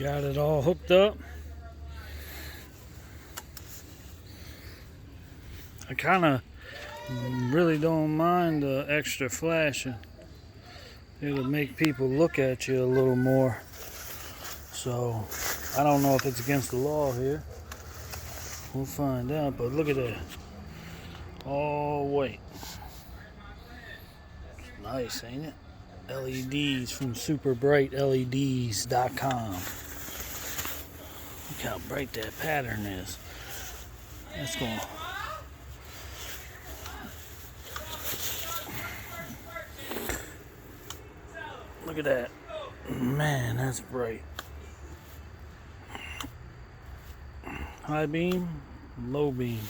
Got it all hooked up. I kind of really don't mind the extra flashing. It'll make people look at you a little more. So I don't know if it's against the law here. We'll find out, but look at that. Oh wait. It's nice, ain't it? LEDs from superbrightleds.com. Look how bright that pattern is. That's going. Look at that. Man, that's bright. High beam, low beam.